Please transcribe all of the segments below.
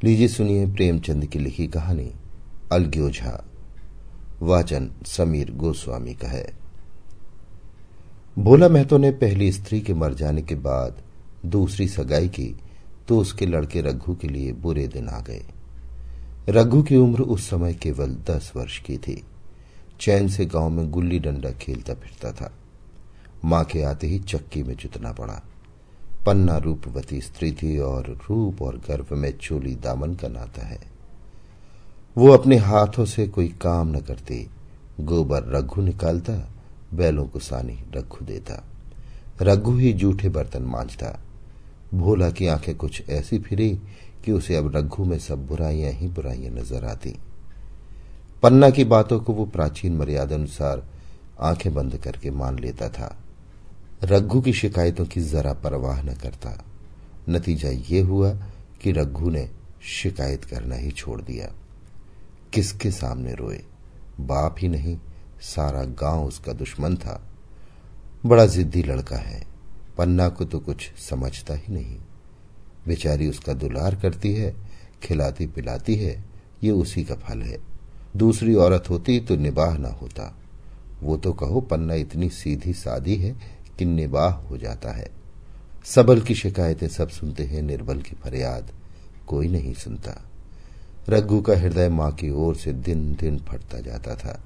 लीजिए सुनिए प्रेमचंद की लिखी कहानी अलग्योझा। वाचन समीर गोस्वामी का है। भोला महतो ने पहली स्त्री के मर जाने के बाद दूसरी सगाई की तो उसके लड़के रघु के लिए बुरे दिन आ गए। रघु की उम्र उस समय केवल 10 वर्ष की थी। चैन से गांव में गुल्ली डंडा खेलता फिरता था। मां के आते ही चक्की में जुतना पड़ा। पन्ना रूपवती स्त्री थी और रूप और गर्व में चोली दामन का नाता है। वो अपने हाथों से कोई काम न करती। गोबर रघु निकालता, बैलों को सानी रघु देता, रघु ही जूठे बर्तन मांजता। भोला की आंखें कुछ ऐसी फिरी कि उसे अब रघु में सब बुराइयां ही बुराइयां नजर आती। पन्ना की बातों को वो प्राचीन मर्यादा अनुसार आंखें बंद करके मान लेता था। रघु की शिकायतों की जरा परवाह न करता। नतीजा ये हुआ कि रघु ने शिकायत करना ही छोड़ दिया। किसके सामने रोए? बाप ही नहीं, सारा गांव उसका दुश्मन था। बड़ा जिद्दी लड़का है। पन्ना को तो कुछ समझता ही नहीं। बेचारी उसका दुलार करती है, खिलाती पिलाती है, ये उसी का फल है। दूसरी औरत होती तो निबाह ना होता। वो तो कहो पन्ना इतनी सीधी सादी है कि निबाह हो जाता है। सबल की शिकायतें सब सुनते हैं, निर्बल की फरियाद कोई नहीं सुनता। रघु का हृदय मां की ओर से दिन दिन फटता जाता था।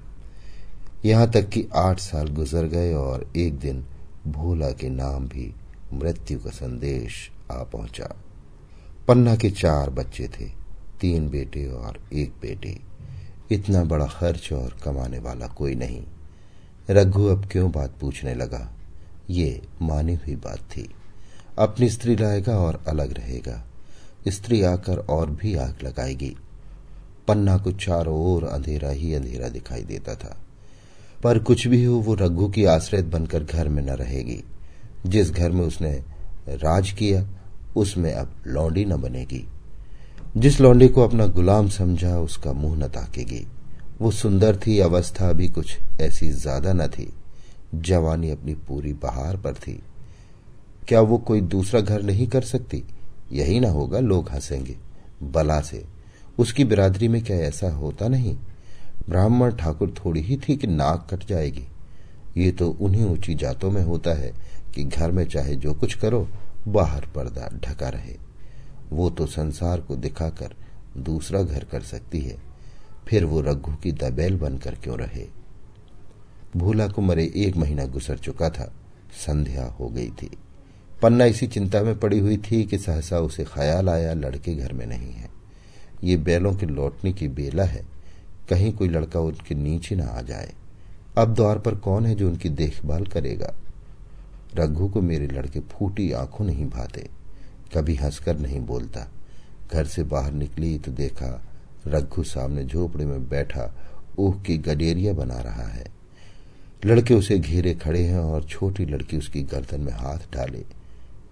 यहां तक कि 8 साल गुजर गए और एक दिन भोला के नाम भी मृत्यु का संदेश आ पहुंचा। पन्ना के 4 बच्चे थे, 3 बेटे और 1 बेटी। इतना बड़ा खर्च और कमाने वाला कोई नहीं। रघु अब क्यों बात पूछने लगा? ये मानी हुई बात थी। अपनी स्त्री लाएगा और अलग रहेगा। स्त्री आकर और भी आग लगाएगी। पन्ना को चारों ओर अंधेरा ही अंधेरा दिखाई देता था। पर कुछ भी हो, वो रघु की आश्रित बनकर घर में न रहेगी। जिस घर में उसने राज किया उसमें अब लौंडी न बनेगी। जिस लौंडी को अपना गुलाम समझा उसका मुंह न ताकेगी। वो सुंदर थी, अवस्था भी कुछ ऐसी ज्यादा न थी। जवानी अपनी पूरी बहार पर थी। क्या वो कोई दूसरा घर नहीं कर सकती? यही ना होगा, लोग हंसेंगे बला से। उसकी बिरादरी में क्या ऐसा होता नहीं? ब्राह्मण ठाकुर थोड़ी ही थी कि नाक कट जाएगी। ये तो उन्हीं ऊंची जातों में होता है कि घर में चाहे जो कुछ करो, बाहर पर्दा ढका रहे। वो तो संसार को दिखाकर दूसरा घर कर सकती है। फिर वो रघु की दबेल बनकर क्यों रहे? भोला को मरे 1 महीना गुजर चुका था। संध्या हो गई थी। पन्ना इसी चिंता में पड़ी हुई थी कि सहसा उसे ख्याल आया लड़के घर में नहीं है। ये बैलों के लौटने की बेला है, कहीं कोई लड़का उनके नीचे ना आ जाए। अब द्वार पर कौन है जो उनकी देखभाल करेगा? रघु को मेरे लड़के फूटी आंखों नहीं भाते, कभी हंसकर नहीं बोलता। घर से बाहर निकली तो देखा रघु सामने झोपड़े में बैठा ऊख की गडेरिया बना रहा है। लड़के उसे घेरे खड़े हैं और छोटी लड़की उसकी गर्दन में हाथ डाले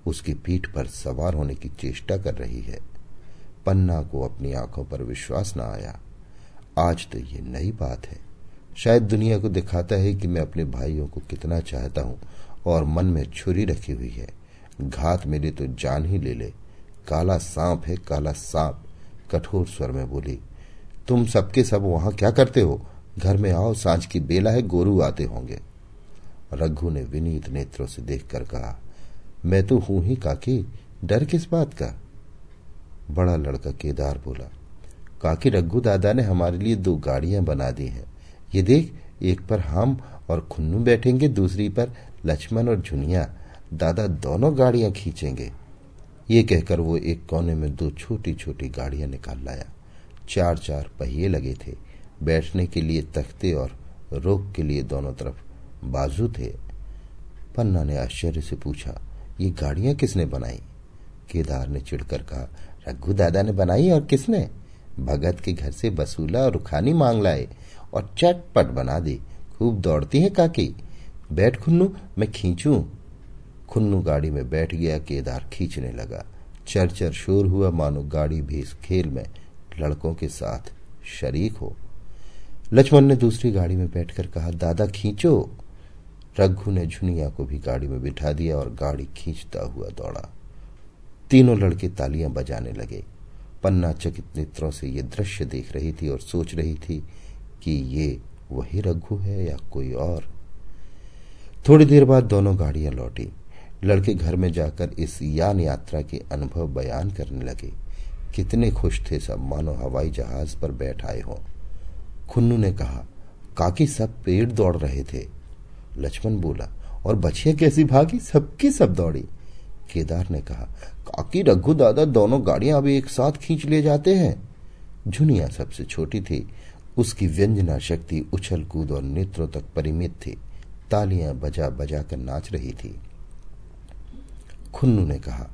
उसकी पीठ पर सवार होने की चेष्टा कर रही है। पन्ना को अपनी आंखों पर विश्वास न आया। आज तो ये नई बात है। शायद दुनिया को दिखाता है कि मैं अपने भाइयों को कितना चाहता हूं और मन में छुरी रखी हुई है। घात मिले तो जान ही ले ले। काला सांप है, काला सांप। कठोर स्वर में बोली, तुम सबके सब वहां क्या करते हो? घर में आओ, सांझ की बेला है, गोरू आते होंगे। रघु ने विनीत नेत्रों से देखकर कहा, मैं तो हूं ही काकी, डर किस बात का? बड़ा लड़का केदार बोला, काकी रघु दादा ने हमारे लिए 2 गाड़ियां बना दी हैं। ये देख, एक पर हम और खुन्नू बैठेंगे, दूसरी पर लक्ष्मण और झुनिया। दादा दोनों गाड़ियां खींचेंगे। ये कहकर वो एक कोने में 2 छोटी छोटी गाड़ियां निकाल लाया। 4 पहिए लगे थे। बैठने के लिए तख्ते और रोक के लिए दोनों तरफ बाजू थे। पन्ना ने आश्चर्य से पूछा, ये गाड़ियां किसने बनाई? केदार ने चिढ़कर कहा, रघु दादा ने बनाई। और किसने? भगत के घर से बसूला और रुखानी मांग लाए और चटपट बना दी। खूब दौड़ती है काकी। बैठ खुन्नू, मैं खींचूं। खुन्नू गाड़ी में बैठ गया। केदार खींचने लगा। चरचर शोर हुआ, मानो गाड़ी भी इस खेल में लड़कों के साथ शरीक हो। लक्ष्मण ने दूसरी गाड़ी में बैठकर कहा, दादा खींचो। रघु ने झुनिया को भी गाड़ी में बिठा दिया और गाड़ी खींचता हुआ दौड़ा। तीनों लड़के तालियां बजाने लगे। पन्ना चकित नेत्रों से ये दृश्य देख रही थी और सोच रही थी कि ये वही रघु है या कोई और। थोड़ी देर बाद दोनों गाड़ियां लौटी। लड़के घर में जाकर इस यान यात्रा के अनुभव बयान करने लगे। कितने खुश थे सब, मानो हवाई जहाज पर बैठ आए हो। खुन्नू ने कहा, काकी सब पेड़ दौड़ रहे थे। लक्ष्मण बोला, और बछिया कैसी भागी? सबकी सब दौड़ी। केदार ने कहा, काकी रघु दादा दोनों गाड़ियां अभी एक साथ खींच ले जाते हैं। झुनिया सबसे छोटी थी। उसकी व्यंजना शक्ति उछल कूद और नेत्रों तक परिमित थी। तालियां बजा बजा कर नाच रही थी। खुन्नू ने कहा,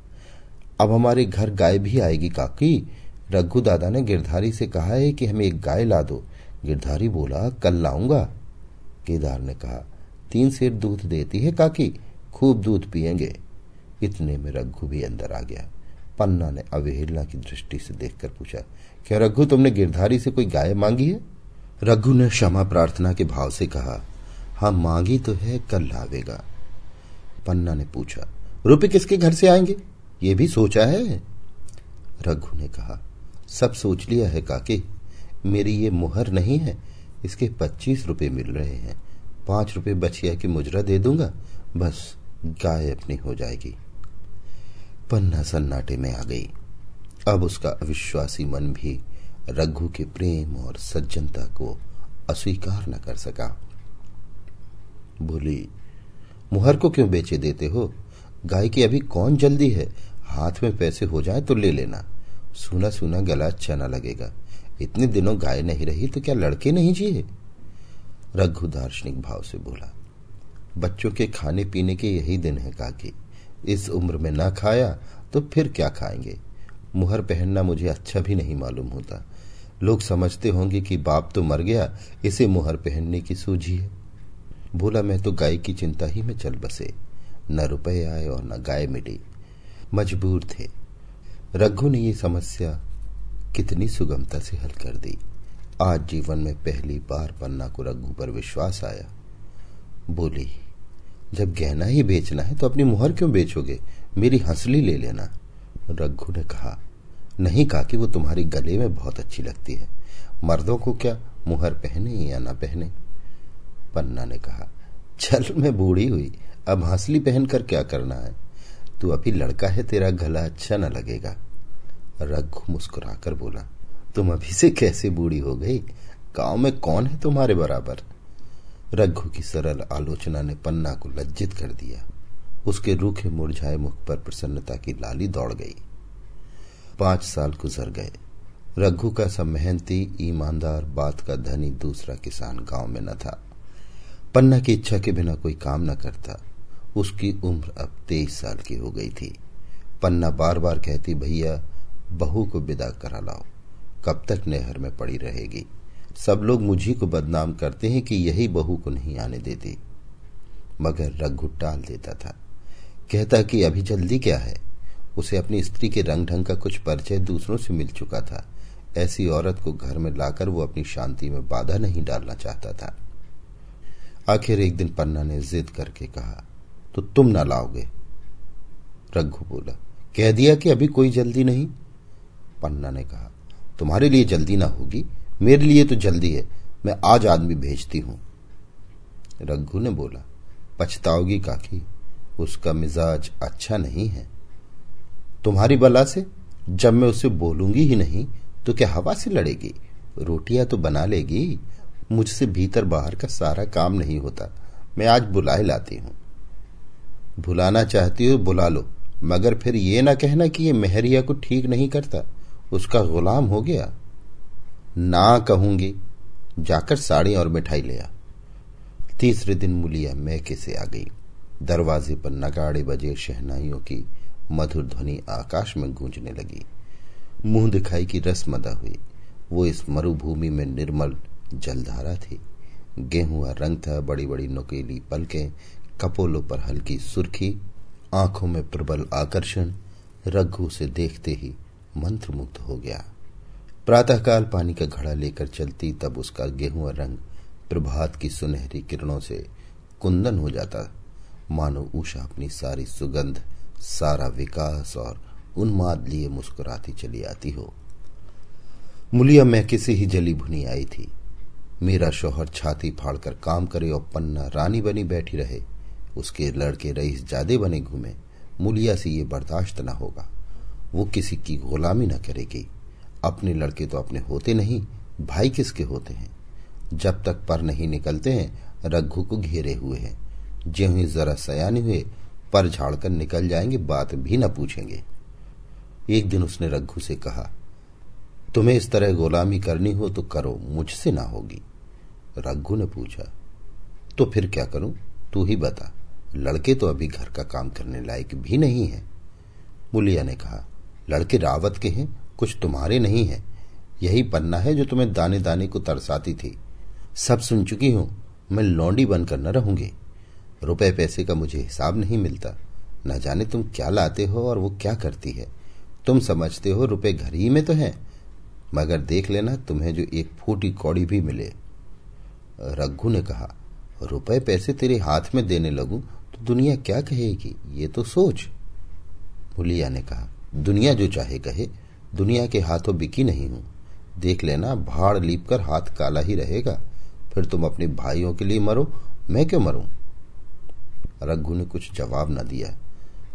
अब हमारे घर गाय भी आएगी काकी। रघु दादा ने गिरधारी से कहा है कि हमें एक गाय ला दो। गिरधारी बोला, कल लाऊंगा। केदार ने कहा, 3 सेर दूध देती है काकी, खूब दूध पिएंगे। इतने में रघु भी अंदर आ गया। पन्ना ने अवहेलना की दृष्टि से देखकर पूछा, क्या रघु तुमने गिरधारी से कोई गाय मांगी है? रघु ने क्षमा प्रार्थना के भाव से कहा, हाँ मांगी तो है, कल लावेगा। पन्ना ने पूछा, रुपए किसके घर से आएंगे, ये भी सोचा है? रघु ने कहा, सब सोच लिया है काकी। मेरी ये मुहर नहीं है, इसके 25 रुपए मिल रहे हैं। 5 रुपए बछिया की मुजरा दे दूंगा, बस गाय अपनी हो जाएगी। पन्ना सन्नाटे में आ गई। अब उसका अविश्वासी मन भी रघु के प्रेम और सज्जनता को अस्वीकार न कर सका। बोली, मुहर को क्यों बेचे देते हो? गाय की अभी कौन जल्दी है, हाथ में पैसे हो जाए तो ले लेना। सूना सूना गला अच्छा न लगेगा। इतने दिनों गाय नहीं रही तो क्या लड़के नहीं जिए? रघु दार्शनिक भाव से बोला, बच्चों के खाने पीने के यही दिन है काकी। इस उम्र में ना खाया तो फिर क्या खाएंगे? मुहर पहनना मुझे अच्छा भी नहीं मालूम होता। लोग समझते होंगे कि बाप तो मर गया, इसे मुहर पहनने की सूझी है। बोला, मैं तो गाय की चिंता ही में चल बसे। न रुपए आए और न गाय मिली। मजबूर थे। रघु ने ये समस्या कितनी सुगमता से हल कर दी। आज जीवन में पहली बार पन्ना को रघु पर विश्वास आया। बोली, जब गहना ही बेचना है तो अपनी मुहर क्यों बेचोगे? मेरी हंसली ले लेना। रघु ने कहा, नहीं काकी, वो तुम्हारी गले में बहुत अच्छी लगती है। मर्दों को क्या मुहर पहने या ना पहने? पन्ना ने कहा, चल मैं बूढ़ी हुई, अब हंसली पहनकर क्या करना है? तू अभी लड़का है, तेरा गला अच्छा न लगेगा। रघु मुस्कुराकर बोला, तुम अभी से कैसे बूढ़ी हो गई? गांव में कौन है तुम्हारे बराबर? रघु की सरल आलोचना ने पन्ना को लज्जित कर दिया। उसके रूखे मुरझाए मुख पर प्रसन्नता की लाली दौड़ गई। 5 साल गुजर गए। रघु का सब मेहनती, ईमानदार, बात का धनी दूसरा किसान गांव में न था। पन्ना की इच्छा के बिना कोई काम न करता। उसकी उम्र अब 23 साल की हो गई थी। पन्ना बार बार कहती, भैया बहू को विदा करा लाओ, कब तक नहर में पड़ी रहेगी? सब लोग मुझी को बदनाम करते हैं कि यही बहू को नहीं आने देती। मगर रघु टाल देता था। कहता कि अभी जल्दी क्या है? उसे अपनी स्त्री के रंग ढंग का कुछ परिचय दूसरों से मिल चुका था। ऐसी औरत को घर में लाकर वो अपनी शांति में बाधा नहीं डालना चाहता था। आखिर एक दिन पन्ना ने जिद करके कहा, तो तुम ना लाओगे? रघु बोला, कह दिया कि अभी कोई जल्दी नहीं। पन्ना ने कहा, तुम्हारे लिए जल्दी ना होगी, मेरे लिए तो जल्दी है। मैं आज आदमी भेजती हूं। रघु ने बोला, पछताओगी काकी, उसका मिजाज अच्छा नहीं है। तुम्हारी बला से? जब मैं उसे बोलूंगी ही नहीं तो क्या हवा से लड़ेगी? रोटियां तो बना लेगी। मुझसे भीतर बाहर का सारा काम नहीं होता। मैं आज बुलाए लाती हूं। भुलाना चाहती हो बुला लो, मगर फिर ये ना कहना कि ये मेहरिया को ठीक नहीं करता, उसका गुलाम हो गया। ना कहूंगी। जाकर साड़ी और मिठाई ले आ। तीसरे दिन मुलिया मैके से आ गई। दरवाजे पर नगाड़े बजे, शहनाइयों की मधुर ध्वनि आकाश में गूंजने लगी। मुंह दिखाई की रसमदा हुई। वो इस मरुभूमि में निर्मल जलधारा थी। गेहुआ रंग था, बड़ी बड़ी नुकीली पलकें, कपोलों पर हल्की सुर्खी, आंखों में प्रबल आकर्षण। रघु से देखते ही मंत्रमुग्ध हो गया। प्रातःकाल पानी का घड़ा लेकर चलती, तब उसका गेहुआ रंग प्रभात की सुनहरी किरणों से कुंदन हो जाता, मानो उषा अपनी सारी सुगंध, सारा विकास और उन्माद लिए मुस्कुराती चली आती हो। मुलिया मैके से ही जली भुनी आई थी। मेरा शौहर छाती फाड़कर काम करे और पन्ना रानी बनी बैठी रहे, उसके लड़के रईस जादे बने घूमे। मुलिया से ये बर्दाश्त न होगा। वो किसी की गुलामी न करेगी। अपने लड़के तो अपने होते नहीं, भाई किसके होते हैं। जब तक पर नहीं निकलते हैं रघु को घेरे हुए हैं। ज्यों ही जरा सयानी हुए पर झाड़कर निकल जाएंगे, बात भी न पूछेंगे। एक दिन उसने रघु से कहा, तुम्हें इस तरह गुलामी करनी हो तो करो, मुझसे ना होगी। रघु ने पूछा, तो फिर क्या करूं, तू ही बता। लड़के तो अभी घर का काम करने लायक भी नहीं है। मुलिया ने कहा, लड़के रावत के हैं, कुछ तुम्हारे नहीं है। यही पन्ना है जो तुम्हें दाने दाने को तरसाती थी। सब सुन चुकी हूं, मैं लौंडी बनकर न रहूंगी। रुपए पैसे का मुझे हिसाब नहीं मिलता। न जाने तुम क्या लाते हो और वो क्या करती है। तुम समझते हो रुपए घर ही में तो हैं, मगर देख लेना तुम्हें जो एक फूटी कौड़ी भी मिले। रघु ने कहा, रुपए पैसे तेरे हाथ में देने लगूं तो दुनिया क्या कहेगी, ये तो सोच। मुलिया ने कहा, दुनिया जो चाहे कहे, दुनिया के हाथों बिकी नहीं हूं। देख लेना भाड़ लीप कर हाथ काला ही रहेगा। फिर तुम अपने भाइयों के लिए मरो, मैं क्यों मरूं। रघु ने कुछ जवाब न दिया।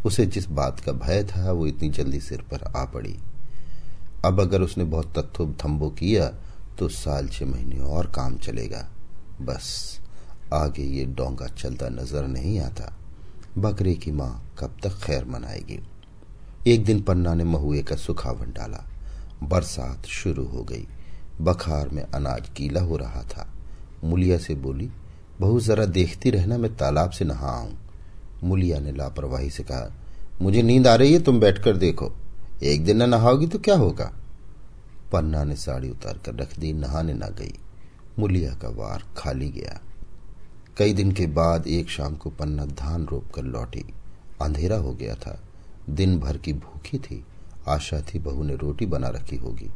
उसे जिस बात का भय था वो इतनी जल्दी सिर पर आ पड़ी। अब अगर उसने बहुत तत्थो थम्बो किया तो साल 6 महीने और काम चलेगा। बस आगे ये डोंगा चलता नजर नहीं आता। बकरे की मां कब तक खैर मनाएगी। एक दिन पन्ना ने महुए का सुखावन डाला। बरसात शुरू हो गई। बखार में अनाज गीला हो रहा था। मुलिया से बोली, बहू जरा देखती रहना, मैं तालाब से नहा आऊं। मुलिया ने लापरवाही से कहा, मुझे नींद आ रही है, तुम बैठकर देखो। एक दिन न नहाओगी तो क्या होगा। पन्ना ने साड़ी उतार कर रख दी, नहाने न गई। मुलिया का वार खाली गया। कई दिन के बाद एक शाम को पन्ना धान रोप कर लौटी। अंधेरा हो गया था। दिन भर की भूखी थी। आशा थी बहू ने रोटी बना रखी होगी,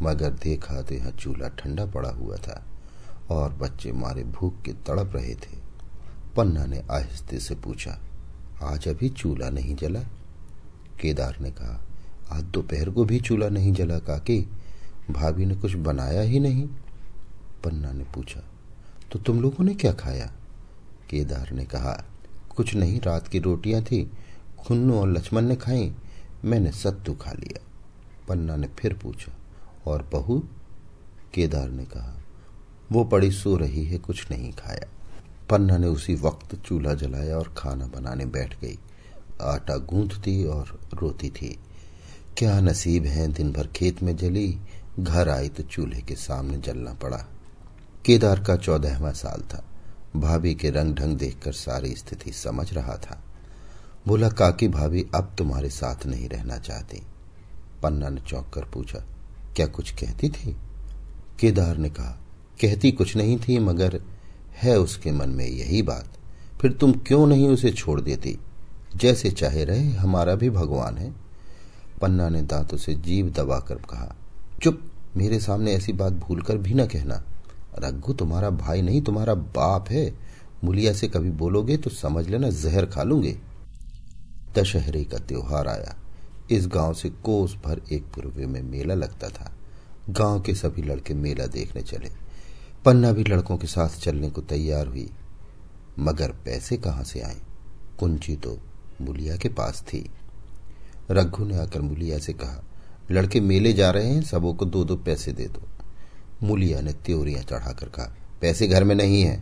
मगर देखा तो यहाँ चूल्हा ठंडा पड़ा हुआ था और बच्चे मारे भूख के तड़प रहे थे। पन्ना ने आहिस्ते से पूछा, आज अभी चूल्हा नहीं जला। केदार ने कहा, आज दोपहर को भी चूल्हा नहीं जला काकी, भाभी ने कुछ बनाया ही नहीं। पन्ना ने पूछा, तो तुम लोगों ने क्या खाया। केदार ने कहा, कुछ नहीं, रात की रोटियां थी, खुन्नू और लक्ष्मण ने खाई, मैंने सत्तू खा लिया। पन्ना ने फिर पूछा, और बहू। केदार ने कहा, वो पड़ी सो रही है, कुछ नहीं खाया। पन्ना ने उसी वक्त चूल्हा जलाया और खाना बनाने बैठ गई। आटा गूंथती और रोती थी। क्या नसीब है, दिन भर खेत में जली, घर आई तो चूल्हे के सामने जलना पड़ा। केदार का 14वां साल था। भाभी के रंग ढंग देखकर सारी स्थिति समझ रहा था। बोला, काकी भाभी अब तुम्हारे साथ नहीं रहना चाहती। पन्ना ने चौंक कर पूछा, क्या कुछ कहती थी। केदार ने कहा, कहती कुछ नहीं थी, मगर है उसके मन में यही बात। फिर तुम क्यों नहीं उसे छोड़ देती। जैसे चाहे रहे, हमारा भी भगवान है। पन्ना ने दांतों से जीभ दबाकर कहा, चुप, मेरे सामने ऐसी बात भूलकर भी न कहना। रघु तुम्हारा भाई नहीं, तुम्हारा बाप है। मुलिया से कभी बोलोगे तो समझ लेना जहर खा लूंगे। दशहरे का त्योहार आया। इस गांव से कोस भर एक पूर्व में मेला लगता था। गांव के सभी लड़के मेला देखने चले। पन्ना भी लड़कों के साथ चलने को तैयार हुई, मगर पैसे कहां से आए। कुंजी तो मुलिया के पास थी। रघु ने आकर मुलिया से कहा, लड़के मेले जा रहे हैं, सबों को 2-2 पैसे दे दो। मुलिया ने त्योरियां चढ़ाकर कहा, पैसे घर में नहीं है।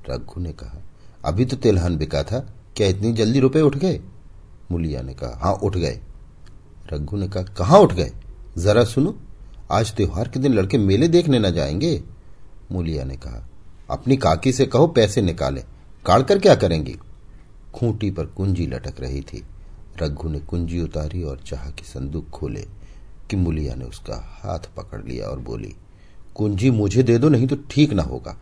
रघु ने कहा, अभी तो तिलहन बिका था, क्या इतनी जल्दी रुपए उठ गए। मुलिया ने कहा, हाँ उठ गए। रघु ने कहा, कहाँ उठ गए, जरा सुनो, आज त्योहार के दिन लड़के मेले देखने न जाएंगे। मुलिया ने कहा, अपनी काकी से कहो पैसे निकाले, काढ़ कर क्या करेंगी। खूंटी पर कुंजी लटक रही थी। रघु ने कुंजी उतारी और चाह के संदूक खोले कि मुलिया ने उसका हाथ पकड़ लिया और बोली, कुंजी मुझे दे दो, नहीं तो ठीक ना होगा।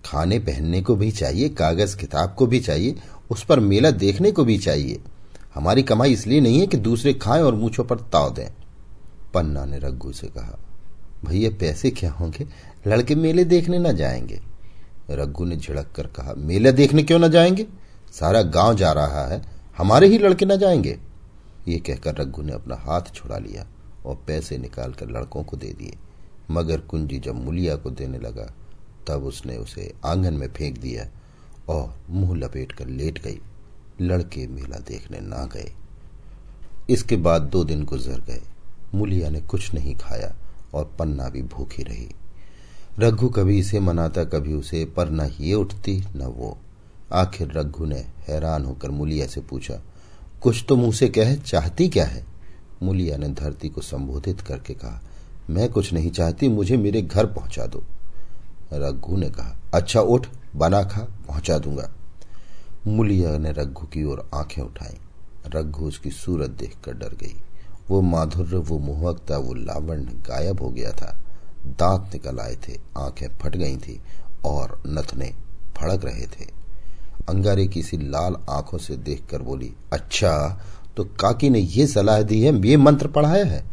खाने पहनने को भी चाहिए, कागज किताब को भी चाहिए, उस पर मेला देखने को भी चाहिए। हमारी कमाई इसलिए नहीं है कि दूसरे खाएं और मूंछों पर ताव दें। पन्ना ने रघु से कहा, भैया पैसे क्या होंगे, लड़के मेले देखने न जाएंगे। रघु ने झिड़क कर कहा, मेला देखने क्यों न जाएंगे, सारा गांव जा रहा है, हमारे ही लड़के न जाएंगे। ये कहकर रघु ने अपना हाथ छुड़ा लिया और पैसे निकालकर लड़कों को दे दिए, मगर कुंजी जब मुलिया को देने लगा तब उसने उसे आंगन में फेंक दिया और मुंह लपेट कर लेट गई। लड़के मेला देखने ना गए। इसके बाद 2 दिन गुजर गए। मुलिया ने कुछ नहीं खाया और पन्ना भी भूखी रही। रघु कभी इसे मनाता कभी उसे, पर न ये उठती न वो। आखिर रघु ने हैरान होकर मुलिया से पूछा, कुछ तो मुंह से कह, चाहती क्या है? मुलिया ने धरती को संबोधित करके कहा, मैं कुछ नहीं चाहती, मुझे मेरे घर पहुंचा दो। रघु ने कहा, अच्छा उठ, बना खा, पहुंचा दूंगा। मुलिया ने रघु की ओर आंखें उठाई। रघु उसकी सूरत देखकर डर गई। वो माधुर्य, वो मोहकता, वो लावण्य गायब हो गया था। दांत निकल आए थे, आंखें फट गई थी और नथने फड़क रहे थे। अंगारे की सी लाल आंखों से देखकर बोली, अच्छा तो काकी ने ये सलाह दी है, ये मंत्र पढ़ाया है,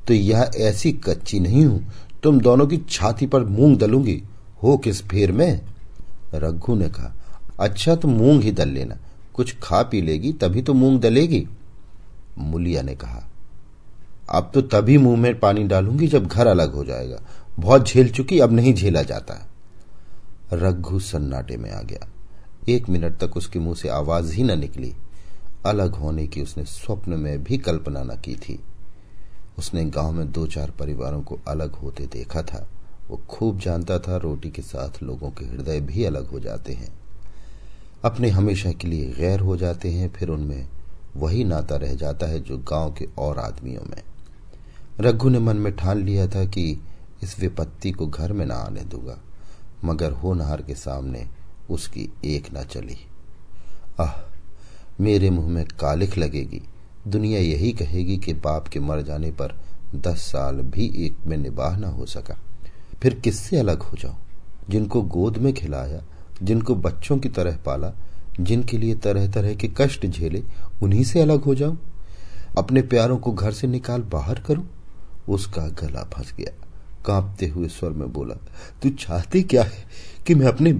तो यह ऐसी कच्ची नहीं हूं, तुम दोनों की छाती पर मूंग दलूंगी, हो किस फेर में? रघु ने कहा, अच्छा तो मूंग ही दल लेना, कुछ खा पी लेगी तभी तो मूंग दलेगी। मुलिया ने कहा, अब तो तभी मुंह में पानी डालूंगी जब घर अलग हो जाएगा, बहुत झेल चुकी, अब नहीं झेला जाता। रघु सन्नाटे में आ गया। 1 मिनट तक उसके मुंह से आवाज ही न निकली। अलग होने की उसने स्वप्न में भी कल्पना न की थी। उसने गांव में 2-4 परिवारों को अलग होते देखा था। वो खूब जानता था रोटी के साथ लोगों के हृदय भी अलग हो जाते हैं, अपने हमेशा के लिए गैर हो जाते हैं, फिर उनमें वही नाता रह जाता है जो गांव के और आदमियों में। रघु ने मन में ठान लिया था कि इस विपत्ति को घर में ना आने दूंगा, मगर होनहार के सामने उसकी एक ना चली। आह, मेरे मुंह में कालिख लगेगी। दुनिया यही कहेगी कि बाप के मर जाने पर 10 साल भी एक में निबाह ना हो सका। फिर किससे अलग हो जाऊं? जिनको गोद में खिलाया, जिनको बच्चों की तरह पाला, जिनके लिए तरह तरह के कष्ट झेले, उन्हीं से अलग हो जाऊं? अपने प्यारों को घर से निकाल बाहर करूं? उसका गला फंस गया। कांपते हुए स्वर में बोला, तू चाहती क्या है कि मैं अपने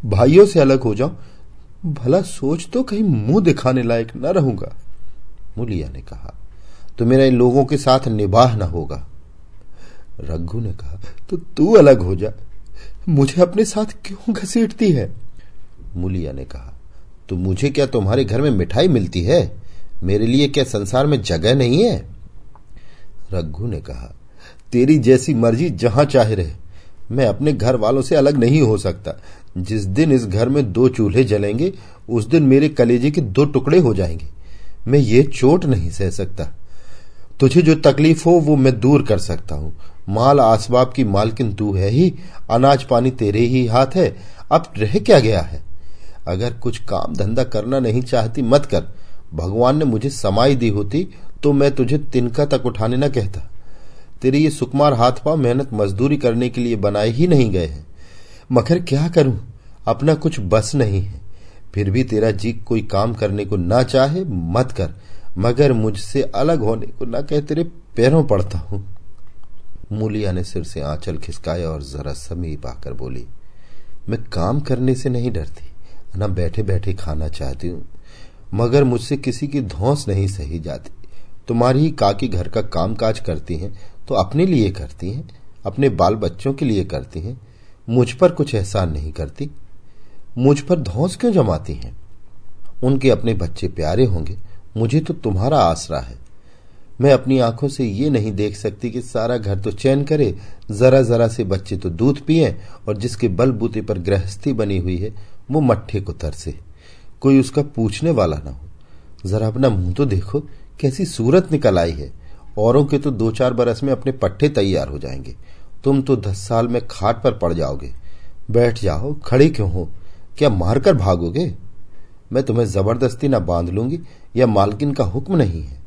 भाइयों से अलग हो जाऊं? भला सोच तो, कहीं मुंह दिखाने लायक न रहूंगा। मुलिया ने कहा, तो मेरा इन लोगों के साथ निबाह न होगा। रघु ने कहा, तो तू अलग हो जा, मुझे अपने साथ क्यों घसीटती है? मुलिया ने कहा, तो मुझे क्या तुम्हारे घर में मिठाई मिलती है? मेरे लिए क्या संसार में जगह नहीं है? रघु ने कहा, तेरी जैसी मर्जी, जहां चाहे रहे, मैं अपने घर वालों से अलग नहीं हो सकता। जिस दिन इस घर में 2 चूल्हे जलेंगे उस दिन मेरे कलेजे के 2 टुकड़े हो जाएंगे। मैं ये चोट नहीं सह सकता। तुझे जो तकलीफ हो वो मैं दूर कर सकता हूं। माल आसबाब की मालकिन तू है ही, अनाज पानी तेरे ही हाथ है, अब रह क्या गया है? अगर कुछ काम धंधा करना नहीं चाहती मत कर। भगवान ने मुझे समाई दी होती तो मैं तुझे तिनका तक उठाने न कहता। तेरे ये सुकुमार हाथ पांव मेहनत मजदूरी करने के लिए बनाए ही नहीं गए हैं, मगर क्या करूं, अपना कुछ बस नहीं है। फिर भी तेरा जी कोई काम करने को ना चाहे मत कर, मगर मुझसे अलग होने को ना कहे, तेरे पैरों पड़ता हूं। मुलिया ने सिर से आंचल खिसकाया और जरा समीप आकर बोली, मैं काम करने से नहीं डरती, ना बैठे बैठे खाना चाहती हूं, मगर मुझसे किसी की धौंस नहीं सही जाती। तुम्हारी ही काकी घर का काम काज करती हैं तो अपने लिए करती हैं, अपने बाल बच्चों के लिए करती हैं, मुझ पर कुछ एहसान नहीं करती। मुझ पर धौंस क्यों जमाती हैं? उनके अपने बच्चे प्यारे होंगे, मुझे तो तुम्हारा आसरा है। मैं अपनी आंखों से ये नहीं देख सकती कि सारा घर तो चैन करे, जरा जरा से बच्चे तो दूध पिए, और जिसके बलबूते पर गृहस्थी बनी हुई है वो मट्ठे को तरसे, कोई उसका पूछने वाला ना हो। जरा अपना मुंह तो देखो, कैसी सूरत निकल आई है। औरों के तो 2-4 बरस में अपने पट्टे तैयार हो जाएंगे, तुम तो 10 साल में खाट पर पड़ जाओगे। बैठ जाओ, खड़े क्यों हो? क्या मारकर भागोगे? मैं तुम्हें जबरदस्ती ना बांध लूंगी, या मालकिन का हुक्म नहीं है।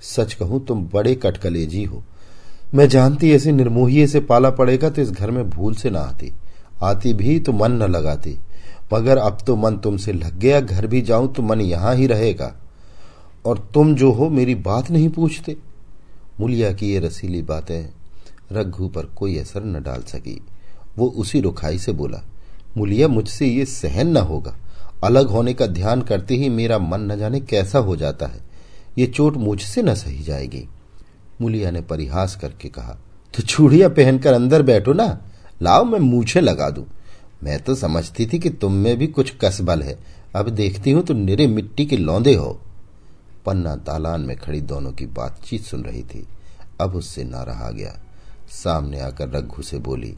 सच कहूं तुम बड़े कटकलेजी हो। मैं जानती ऐसे निर्मोहिए से पाला पड़ेगा तो इस घर में भूल से ना आती भी तो मन न लगाती, मगर अब तो मन तुमसे लग गया। घर भी जाऊं तो मन यहां ही रहेगा, और तुम जो हो मेरी बात नहीं पूछते। मुलिया की ये रसीली बातें रघु पर कोई असर न डाल सकी। वो उसी रुखाई से बोला, मुलिया मुझसे ये सहन न होगा। अलग होने का ध्यान करते ही मेरा मन न जाने कैसा हो जाता है। ये चोट मुझसे न सही जाएगी। मुलिया ने परिहास करके कहा, तो चूड़ियां पहनकर अंदर बैठो ना, लाओ मैं मूछें लगा दूं। मैं तो समझती थी कि तुम में भी कुछ कसबल है, अब देखती हूं तो निरे मिट्टी के लौंदे हो। पन्ना दालान में खड़ी दोनों की बातचीत सुन रही थी। अब उससे ना रहा गया। सामने आकर रघु से बोली,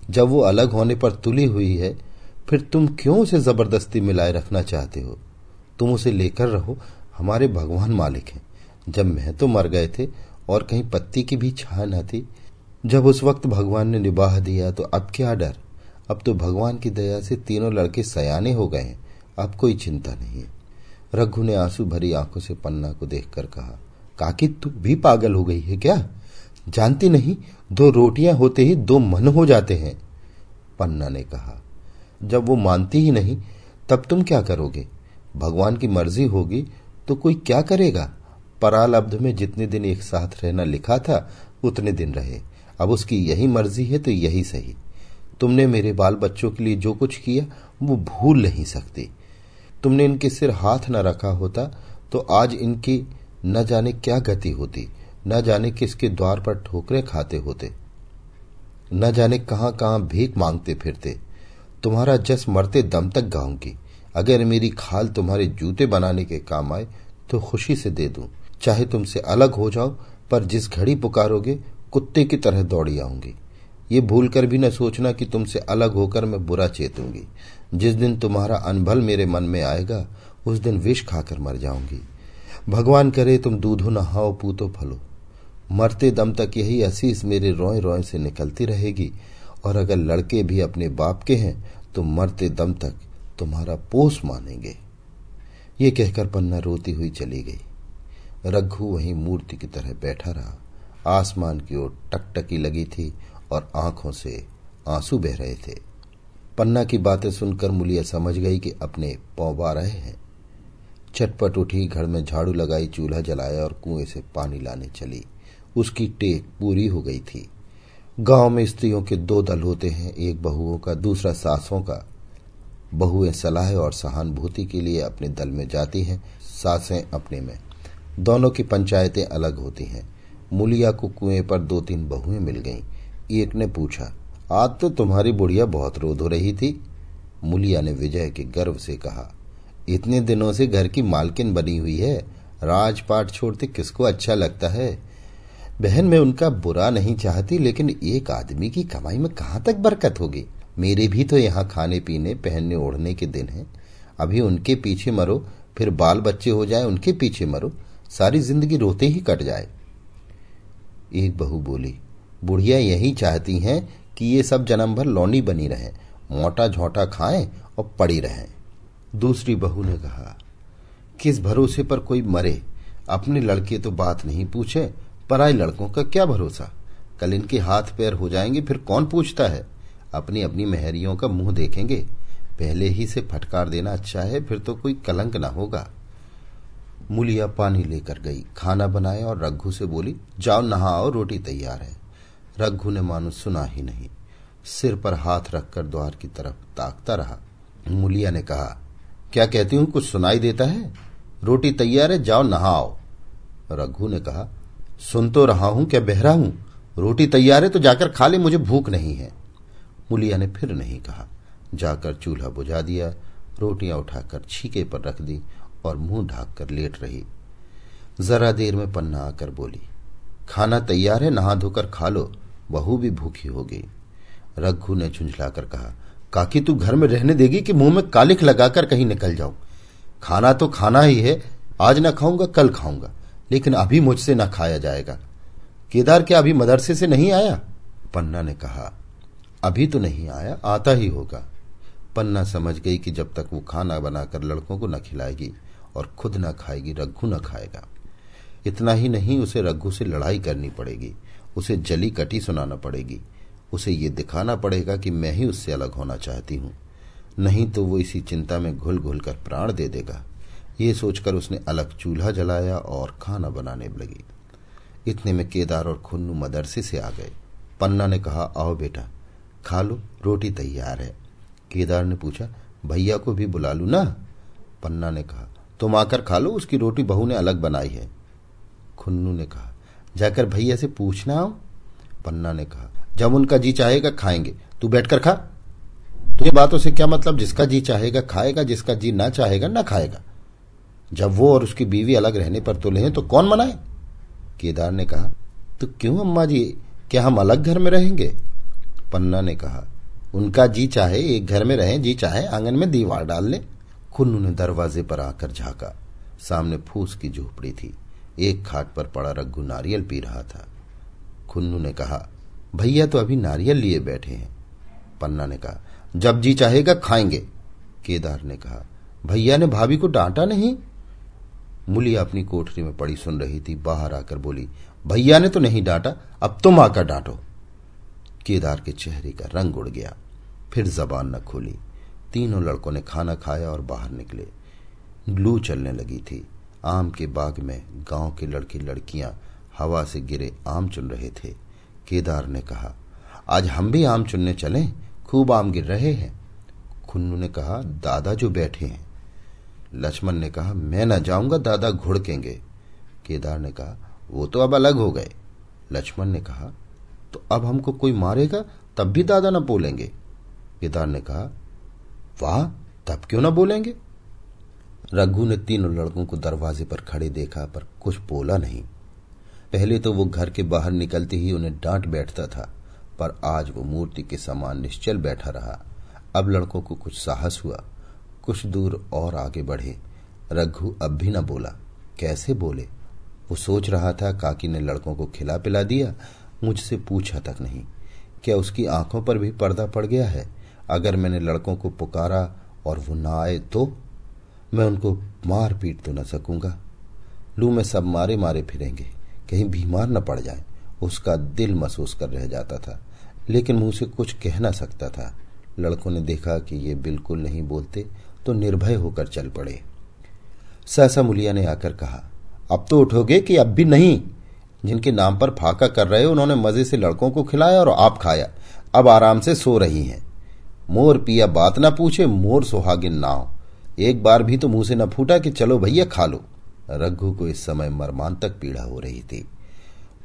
जब वो अलग होने पर तुली हुई है, फिर तुम क्यों उसे जबरदस्ती मिलाए रखना चाहते हो? तुम उसे लेकर रहो, हमारे भगवान मालिक हैं। जब मैं तो मर गए थे और कहीं पत्ती की भी छाया न थी। जब उस वक्त भगवान ने निबाह दिया तो अब क्या डर? अब तो भगवान की दया से तीनों लड़के सयाने हो गए हैं, अब कोई चिंता नहीं है। रघु ने आंसू भरी आंखों से पन्ना को देखकर कहा, काकी तू भी पागल हो गई है क्या? जानती नहीं, 2 रोटियां होते ही 2 मन हो जाते हैं। पन्ना ने कहा, जब वो मानती ही नहीं तब तुम क्या करोगे? भगवान की मर्जी होगी तो कोई क्या करेगा? परालब्ध में जितने दिन एक साथ रहना लिखा था उतने दिन रहे। अब उसकी यही मर्जी है तो यही सही। तुमने मेरे बाल बच्चों के लिए जो कुछ किया वो भूल नहीं सकती। तुमने इनके सिर हाथ न रखा होता तो आज इनकी न जाने क्या गति होती, न जाने किसके द्वार पर ठोकरें खाते होते, न जाने कहां कहां भीख मांगते फिरते। तुम्हारा जस मरते दम तक गाऊंगी। अगर मेरी खाल तुम्हारे जूते बनाने के काम आए तो खुशी से दे दूं। चाहे तुमसे अलग हो जाऊं, पर जिस घड़ी पुकारोगे कुत्ते की तरह दौड़ी आऊंगी। ये भूलकर भी न सोचना कि तुमसे अलग होकर मैं बुरा चेतूंगी। जिस दिन तुम्हारा अनभल मेरे मन में आएगा उस दिन विष खाकर मर जाऊंगी। भगवान करे तुम दूधो नहाओ पूतो फलो। मरते दम तक यही असीस मेरे रोए रोए से निकलती रहेगी। और अगर लड़के भी अपने बाप के हैं तो मरते दम तक तुम्हारा पोस मानेंगे। ये कहकर पन्ना रोती हुई चली गई। रघु वहीं मूर्ति की तरह बैठा रहा। आसमान की ओर टकटकी लगी थी और आंखों से आंसू बह रहे थे। पन्ना की बातें सुनकर मुलिया समझ गई कि अपने पौवा रहे हैं। चटपट उठी, घर में झाड़ू लगाई, चूल्हा जलाया और कुएं से पानी लाने चली। उसकी टेक पूरी हो गई थी। गांव में स्त्रियों के 2 दल होते हैं, एक बहुओं का, दूसरा सासों का। बहुएं सलाह और सहानुभूति के लिए अपने दल में जाती हैं, सासें अपने में। दोनों की पंचायतें अलग होती हैं। मुलिया को कुएं पर 2-3 बहुएं मिल गईं। एक ने पूछा, आज तो तुम्हारी बुढ़िया बहुत रोध हो रही थी। मुलिया ने विजय के गर्व से कहा, इतने दिनों से घर की मालकिन बनी हुई है, राजपाट छोड़ते किसको अच्छा लगता है? बहन, मैं उनका बुरा नहीं चाहती, लेकिन एक आदमी की कमाई में कहां तक बरकत होगी? मेरे भी तो यहाँ खाने पीने पहनने ओढ़ने के दिन हैं। अभी उनके पीछे मरो, फिर बाल बच्चे हो जाए उनके पीछे मरो, सारी जिंदगी रोते ही कट जाए। एक बहू बोली, बुढ़िया यही चाहती हैं कि ये सब जन्म भर लौनी बनी रहें, मोटा झोंटा खाएं और पड़ी रहें। दूसरी बहू ने कहा, किस भरोसे पर कोई मरे? अपने लड़के तो बात नहीं पूछे, पराए लड़कों का क्या भरोसा? कल इनके हाथ पैर हो जाएंगे, फिर कौन पूछता है? अपनी अपनी मेहरियों का मुंह देखेंगे। पहले ही से फटकार देना अच्छा है, फिर तो कोई कलंक ना होगा। मुलिया पानी लेकर गई, खाना बनाया और रघु से बोली, जाओ नहाओ, रोटी तैयार है। रघु ने मानो सुना ही नहीं, सिर पर हाथ रखकर द्वार की तरफ ताकता रहा। मुलिया ने कहा, क्या कहती हूं, कुछ सुनाई देता है? रोटी तैयार है, जाओ नहाओ। रघु ने कहा, सुन तो रहा हूं, क्या बहरा हूं? रोटी तैयार है तो जाकर खा ले, मुझे भूख नहीं है। मुलिया ने फिर नहीं कहा। जाकर चूल्हा बुझा दिया, रोटियां उठाकर छीके पर रख दी और मुंह ढाक कर लेट रही। जरा देर में पन्ना आकर बोली, खाना तैयार है, नहा धोकर खा लो, बहू भी भूखी होगी। रघु ने झुंझलाकर कहा, काकी तू घर में रहने देगी कि मुंह में कालिख लगाकर कहीं निकल जाऊं? खाना तो खाना ही है, आज न खाऊंगा कल खाऊंगा, लेकिन अभी मुझसे न खाया जाएगा। केदार क्या अभी मदरसे से नहीं आया? पन्ना ने कहा, अभी तो नहीं आया, आता ही होगा। पन्ना समझ गई कि जब तक वो खाना बनाकर लड़कों को न खिलाएगी और खुद न खाएगी, रघु न खाएगा। इतना ही नहीं, उसे रघु से लड़ाई करनी पड़ेगी, उसे जली कटी सुनाना पड़ेगी, उसे ये दिखाना पड़ेगा कि मैं ही उससे अलग होना चाहती हूं। नहीं तो वो इसी चिंता में घुल घुल कर प्राण दे देगा। ये सोचकर उसने अलग चूल्हा जलाया और खाना बनाने लगी। इतने में केदार और खुन्नू मदरसे से आ गए। पन्ना ने कहा, आओ बेटा खा लो, रोटी तैयार है। केदार ने पूछा, भैया को भी बुला लूं ना? पन्ना ने कहा, तुम आकर खा लो, उसकी रोटी बहू ने अलग बनाई है। खुन्नू ने कहा, जाकर भैया से पूछना आओ। पन्ना ने कहा, जब उनका जी चाहेगा खाएंगे, तू बैठकर खा। तुझे बातों से क्या मतलब? जिसका जी चाहेगा खाएगा, जिसका जी ना चाहेगा ना खाएगा। जब वो और उसकी बीवी अलग रहने पर तुले हैं तो कौन मनाए? केदार ने कहा, तो क्यों अम्मा जी, क्या हम अलग घर में रहेंगे? पन्ना ने कहा, उनका जी चाहे एक घर में रहें, जी चाहे आंगन में दीवार डाल ले। खुन्नू ने दरवाजे पर आकर झांका। सामने फूस की झोपड़ी थी। एक खाट पर पड़ा रघु नारियल पी रहा था। खुन्नू ने कहा, भैया तो अभी नारियल लिए बैठे हैं। पन्ना ने कहा, जब जी चाहेगा खाएंगे। केदार ने कहा, भैया ने भाभी को डांटा नहीं? मुलिया अपनी कोठरी में पड़ी सुन रही थी। बाहर आकर बोली, भैया ने तो नहीं डांटा, अब तुम आकर डांटो। केदार के चेहरे का रंग उड़ गया। फिर जबान न खोली। तीनों लड़कों ने खाना खाया और बाहर निकले। लू चलने लगी थी। आम के बाग में गांव के लड़के लड़कियां हवा से गिरे आम चुन रहे थे। केदार ने कहा, आज हम भी आम चुनने चलें, खूब आम गिर रहे हैं। खुन्नू ने कहा, दादा जो बैठे हैं। लक्ष्मण ने कहा, मैं न जाऊंगा, दादा घुड़केंगे। केदार ने कहा, वो तो अब अलग हो गए। लक्ष्मण ने कहा, तो अब हमको कोई मारेगा तब भी दादा न बोलेंगे। केदार ने कहा, वाह, तब क्यों न बोलेंगे? रघु ने तीनों लड़कों को दरवाजे पर खड़े देखा, पर कुछ बोला नहीं। पहले तो वो घर के बाहर निकलते ही उन्हें डांट बैठता था, पर आज वो मूर्ति के समान निश्चल बैठा रहा। अब लड़कों को कुछ साहस हुआ। कुछ दूर और आगे बढ़े। रघु अब भी न बोला। कैसे बोले? वो सोच रहा था, काकी ने लड़कों को खिला पिला दिया, मुझसे पूछा तक नहीं। क्या उसकी आंखों पर भी पर्दा पड़ गया है? अगर मैंने लड़कों को पुकारा और वो ना आए तो मैं उनको मार पीट तो न सकूंगा। लू में सब मारे मारे फिरेंगे, कहीं बीमार न पड़ जाए। उसका दिल महसूस कर रह जाता था, लेकिन मुंह से कुछ कह न सकता था। लड़कों ने देखा कि ये बिल्कुल नहीं बोलते तो निर्भय होकर चल पड़े। सहसा मुलिया ने आकर कहा, अब तो उठोगे कि अब भी नहीं? जिनके नाम पर फाका कर रहे हो उन्होंने मजे से लड़कों को खिलाया और आप खाया, अब आराम से सो रही हैं। मोर पिया बात ना पूछे, मोर सुहागिन नाव। एक बार भी तो मुंह से न फूटा कि चलो भैया खा लो। रघु को इस समय मर्मांतक पीड़ा हो रही थी।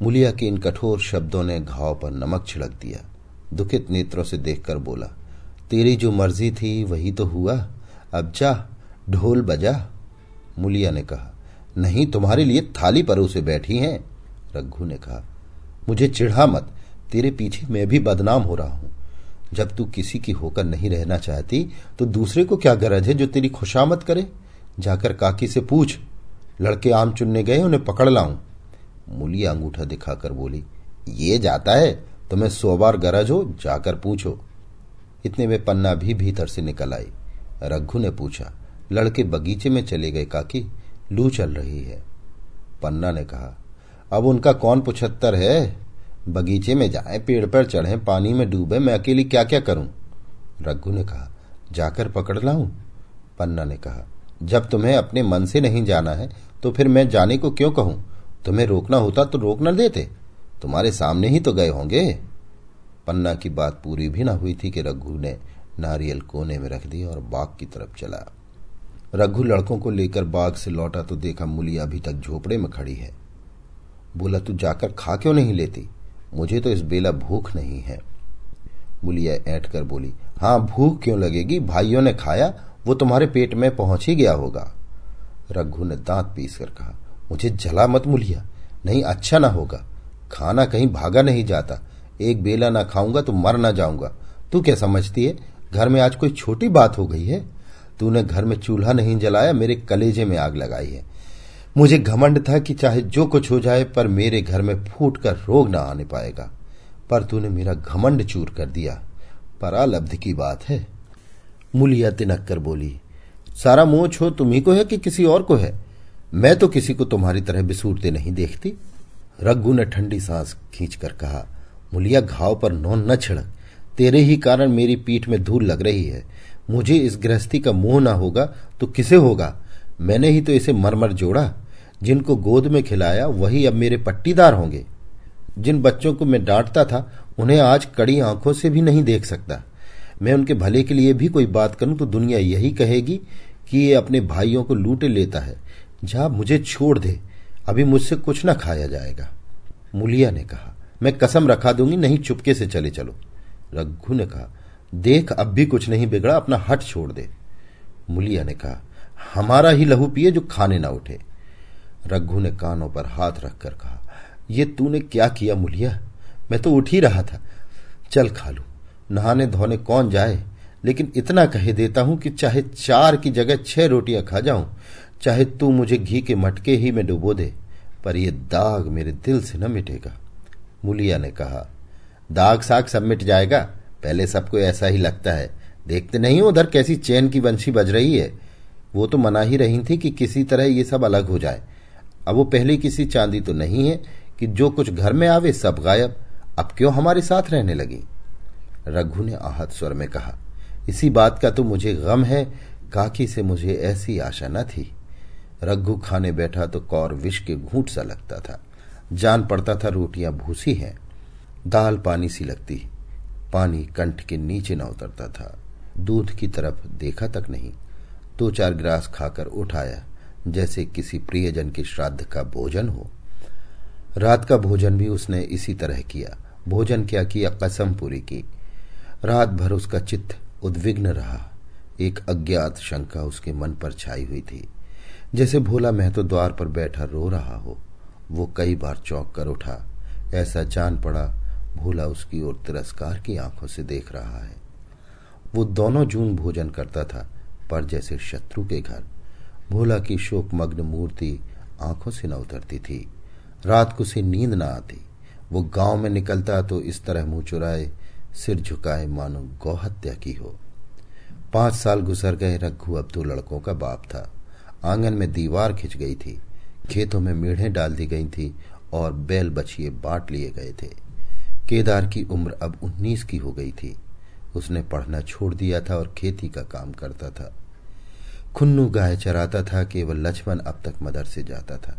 मुलिया के इन कठोर शब्दों ने घाव पर नमक छिड़क दिया। दुखित नेत्रों से देखकर बोला, तेरी जो मर्जी थी वही तो हुआ, अब जा ढोल बजा। मुलिया ने कहा, नहीं, तुम्हारे लिए थाली परोसे बैठी हैं। रघु ने कहा, मुझे चिढ़ा मत, तेरे पीछे मैं भी बदनाम हो रहा हूं। जब तू किसी की होकर नहीं रहना चाहती तो दूसरे को क्या गरज है जो तेरी खुशामद करे? जाकर काकी से पूछ, लड़के आम चुनने गए, उन्हें पकड़ लाऊं। मुलिया अंगूठा दिखाकर बोली, ये जाता है, तुम्हें 100 बार गरज हो, जाकर पूछो। इतने में पन्ना भी भीतर से निकल आई। रघु ने पूछा, लड़के बगीचे में चले गए काकी, लू चल रही है। पन्ना ने कहा, अब उनका कौन पुछत्तर है? बगीचे में जाएं, पेड़ पर चढ़ें, पानी में डूबे, मैं अकेली क्या क्या करूं? रघु ने कहा, जाकर पकड़ लाऊं? पन्ना ने कहा, जब तुम्हें अपने मन से नहीं जाना है तो फिर मैं जाने को क्यों कहूं? तुम्हें रोकना होता तो रोक न देते, तुम्हारे सामने ही तो गए होंगे। पन्ना की बात पूरी भी न हुई थी कि रघु ने नारियल कोने में रख दिया और बाग की तरफ चला। रघु लड़कों को लेकर बाग से लौटा तो देखा मुलिया अभी तक झोपड़े में खड़ी है। बोला, तू जाकर खा क्यों नहीं लेती? मुझे तो इस बेला भूख नहीं है। मुलिया ऐंठ कर बोली, हाँ, भूख क्यों लगेगी? भाइयों ने खाया, वो तुम्हारे पेट में पहुंच ही गया होगा। रघु ने दांत पीस कर कहा, मुझे जला मत मुलिया, नहीं अच्छा ना होगा। खाना कहीं भागा नहीं जाता, एक बेला ना खाऊंगा तो मर ना जाऊंगा। तू क्या समझती है घर में आज कोई छोटी बात हो गई है? तूने घर में चूल्हा नहीं जलाया, मेरे कलेजे में आग लगाई है। मुझे घमंड था कि चाहे जो कुछ हो जाए पर मेरे घर में फूट कर रोग ना आने पाएगा, पर तूने मेरा घमंड चूर कर दिया। परालब्ध की बात है। मुलिया तिनक कर बोली, सारा मोह छो तुम्ही को है कि किसी और को है? मैं तो किसी को तुम्हारी तरह बिसूरते नहीं देखती। रघु ने ठंडी सांस खींचकर कहा, मुलिया, घाव पर नौन न छिड़क, तेरे ही कारण मेरी पीठ में धूल लग रही है। मुझे इस गृहस्थी का मोह ना होगा तो किसे होगा? मैंने ही तो इसे मरमर जोड़ा। जिनको गोद में खिलाया वही अब मेरे पट्टीदार होंगे। जिन बच्चों को मैं डांटता था उन्हें आज कड़ी आंखों से भी नहीं देख सकता। मैं उनके भले के लिए भी कोई बात करूं तो दुनिया यही कहेगी कि ये अपने भाइयों को लूटे लेता है। जा, मुझे छोड़ दे, अभी मुझसे कुछ न खाया जाएगा। मुलिया ने कहा, मैं कसम रखा दूंगी, नहीं चुपके से चले चलो। रघु ने कहा, देख अब भी कुछ नहीं बिगड़ा, अपना हट छोड़ दे। मुलिया ने कहा, हमारा ही लहू पिए जो खाने ना उठे। रघु ने कानों पर हाथ रखकर कहा, ये तूने क्या किया मुलिया? मैं तो उठ ही रहा था। चल खा लूं, नहाने धोने कौन जाए, लेकिन इतना कह देता हूं कि चाहे 4 की जगह 6 रोटियां खा जाऊं, चाहे तू मुझे घी के मटके ही में डुबो दे, पर यह दाग मेरे दिल से न मिटेगा। मुलिया ने कहा, दाग साग सब मिट जाएगा, पहले सबको ऐसा ही लगता है। देखते नहीं उधर कैसी चैन की बंशी बज रही है। वो तो मना ही रही थी कि किसी तरह ये सब अलग हो जाए। अब वो पहले किसी चांदी तो नहीं है कि जो कुछ घर में आवे सब गायब। अब क्यों हमारे साथ रहने लगी? रघु ने आहत स्वर में कहा, इसी बात का तो मुझे गम है, काकी से मुझे ऐसी आशा न थी। रघु खाने बैठा तो कौर विष के घूंट सा लगता था। जान पड़ता था रोटियां भूसी हैं, दाल पानी सी लगती, पानी कंठ के नीचे न उतरता था। दूध की तरफ देखा तक नहीं। 2-4 गिलास खाकर उठाया, जैसे किसी प्रियजन के श्राद्ध का भोजन हो। रात का भोजन भी उसने इसी तरह किया। भोजन क्या किया, कसम पूरी की। रात भर उसका चित्त उद्विग्न रहा। एक अज्ञात शंका उसके मन पर छाई हुई थी, जैसे भोला महतो द्वार पर बैठा रो रहा हो। वो कई बार चौंक कर उठा। ऐसा जान पड़ा भोला उसकी ओर तिरस्कार की आंखों से देख रहा है। वो दोनों जून भोजन करता था, पर जैसे शत्रु के घर। भोला की शोकमग्न मूर्ति आंखों से न उतरती थी। रात को से नींद न आती। वो गांव में निकलता तो इस तरह मुंह चुराए, सिर झुकाए, मानो गौहत्या की हो। 5 साल गुजर गए। रघु अब 2 लड़कों का बाप था। आंगन में दीवार खिंच गई थी, खेतों में मेढ़ें डाल दी गई थी और बैल बछिए बांट लिए गए थे। केदार की उम्र अब 19 की हो गई थी। उसने पढ़ना छोड़ दिया था और खेती का काम करता था। खुन्नू गाय चराता था। केवल लक्ष्मण अब तक मदर से जाता था।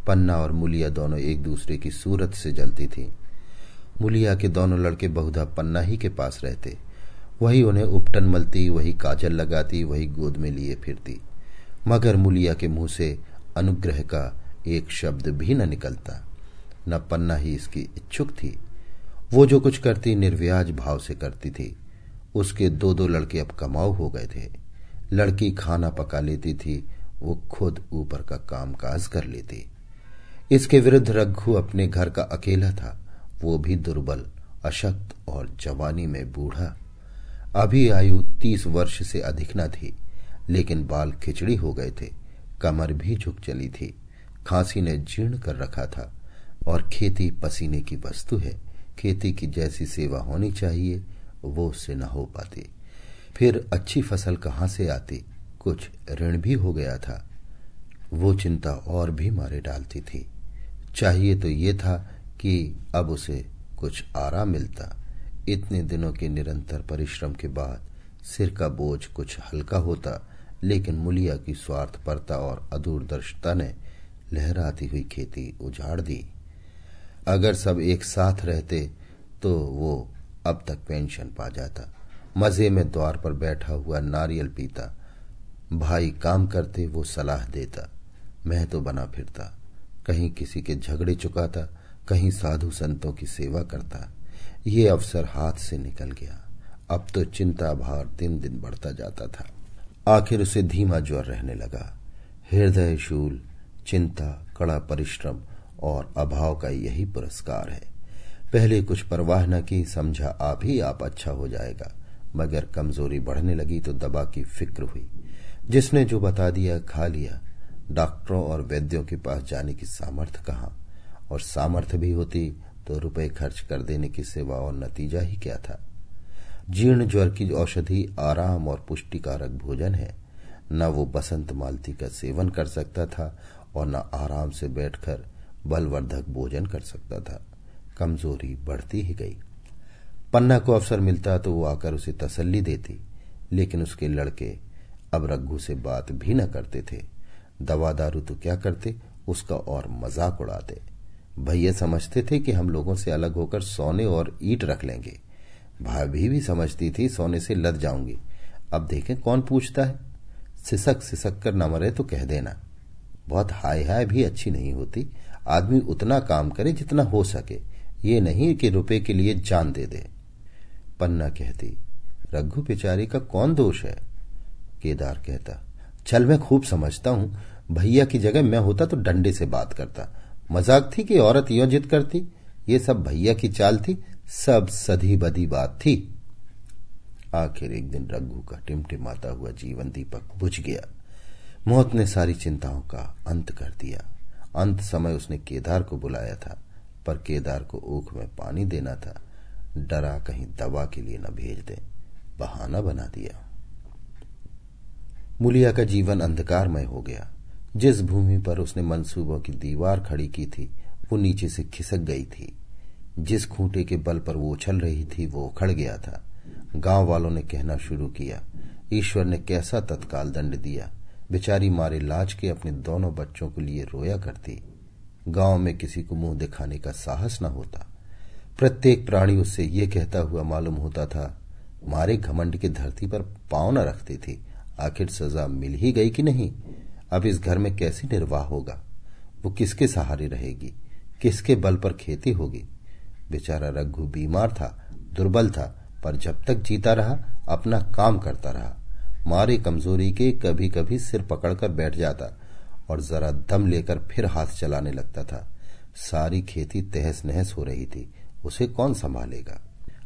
पन्ना और मुलिया दोनों एक दूसरे की सूरत से जलती थी। मुलिया के दोनों लड़के बहुधा पन्ना ही के पास रहते। वही उन्हें उपटन मलती, वही काजल लगाती, वही गोद में लिए फिरती, मगर मुलिया के मुंह से अनुग्रह का एक शब्द भी न निकलता। न पन्ना ही इसकी इच्छुक थी। वो जो कुछ करती निर्व्याज भाव से करती थी। उसके 2-2 लड़के अब कमाऊ हो गए थे। लड़की खाना पका लेती थी, वो खुद ऊपर का कामकाज कर लेती। इसके विरुद्ध रघु अपने घर का अकेला था, वो भी दुर्बल, अशक्त और जवानी में बूढ़ा। अभी आयु 30 वर्ष से अधिक न थी, लेकिन बाल खिचड़ी हो गए थे, कमर भी झुक चली थी, खांसी ने जीर्ण कर रखा था। और खेती पसीने की वस्तु है। खेती की जैसी सेवा होनी चाहिए वो उससे न हो पाती। फिर अच्छी फसल कहाँ से आती? कुछ ऋण भी हो गया था। वो चिंता और भी मारे डालती थी। चाहिए तो ये था कि अब उसे कुछ आराम मिलता। इतने दिनों के निरंतर परिश्रम के बाद सिर का बोझ कुछ हल्का होता, लेकिन मुलिया की स्वार्थपरता और अदूरदर्शिता ने लहराती हुई खेती उजाड़ दी। अगर सब एक साथ रहते तो वो अब तक पेंशन पा जाता। मजे में द्वार पर बैठा हुआ नारियल पीता। भाई काम करते, वो सलाह देता, मैं तो बना फिरता, कहीं किसी के झगड़े चुकाता, कहीं साधु संतों की सेवा करता। ये अवसर हाथ से निकल गया। अब तो चिंता भार दिन दिन बढ़ता जाता था। आखिर उसे धीमा ज्वर रहने लगा। हृदय शूल, चिंता, कड़ा परिश्रम और अभाव का यही पुरस्कार है। पहले कुछ परवाह न की, समझा आप ही आप अच्छा हो जाएगा, मगर कमजोरी बढ़ने लगी तो दवा की फिक्र हुई। जिसने जो बता दिया खा लिया। डॉक्टरों और वैद्यों के पास जाने की सामर्थ्य कहाँ, और सामर्थ्य भी होती तो रुपए खर्च कर देने की सिवा और नतीजा ही क्या था। जीर्ण ज्वर की औषधि आराम और पुष्टिकारक भोजन है। न वो बसंत मालती का सेवन कर सकता था और न आराम से बैठकर बलवर्धक भोजन कर सकता था। कमजोरी बढ़ती ही गई। पन्ना को अवसर मिलता तो वो आकर उसे तसल्ली देती, लेकिन उसके लड़के अब रघु से बात भी न करते थे। दवा दारू तो क्या करते, उसका और मजाक उड़ाते। भैया समझते थे कि हम लोगों से अलग होकर सोने और ईंट रख लेंगे। भाभी भी समझती थी सोने से लद जाऊंगी। अब देखें कौन पूछता है। सिसक सिसक कर न मरे तो कह देना। बहुत हाय हाय भी अच्छी नहीं होती। आदमी उतना काम करे जितना हो सके, ये नहीं कि रुपए के लिए जान दे दे। पन्ना कहती, रघु बेचारी का कौन दोष है? केदार कहता, चल मैं खूब समझता हूं, भैया की जगह मैं होता तो डंडे से बात करता। मजाक थी कि औरत यों जिद करती? ये सब भैया की चाल थी, सब सधी बदी बात थी। आखिर एक दिन रघु का टिमटिमाता हुआ जीवन दीपक बुझ गया। मौत ने सारी चिंताओं का अंत कर दिया। अंत समय उसने केदार को बुलाया था, पर केदार को ऊख में पानी देना था। डरा कहीं दवा के लिए न भेज दे, बहाना बना दिया। मुलिया का जीवन अंधकारमय हो गया। जिस भूमि पर उसने मंसूबों की दीवार खड़ी की थी वो नीचे से खिसक गई थी। जिस खूंटे के बल पर वो उछल रही थी वो उखड़ गया था। गांव वालों ने कहना शुरू किया, ईश्वर ने कैसा तत्काल दंड दिया। बेचारी मारे लाज के अपने दोनों बच्चों के लिए रोया करती। गांव में किसी को मुंह दिखाने का साहस न होता। प्रत्येक प्राणी उससे ये कहता हुआ मालूम होता था, मारे घमंड की धरती पर पांव न रखती थी। आखिर सजा मिल ही गई कि नहीं? अब इस घर में कैसी निर्वाह होगा? वो किसके सहारे रहेगी? किसके बल पर खेती होगी? बेचारा रघु बीमार था, दुर्बल था, पर जब तक जीता रहा अपना काम करता रहा। मारे कमजोरी के कभी कभी सिर पकड़कर बैठ जाता और जरा दम लेकर फिर हाथ चलाने लगता था। सारी खेती तहस नहस हो रही थी, उसे कौन संभालेगा?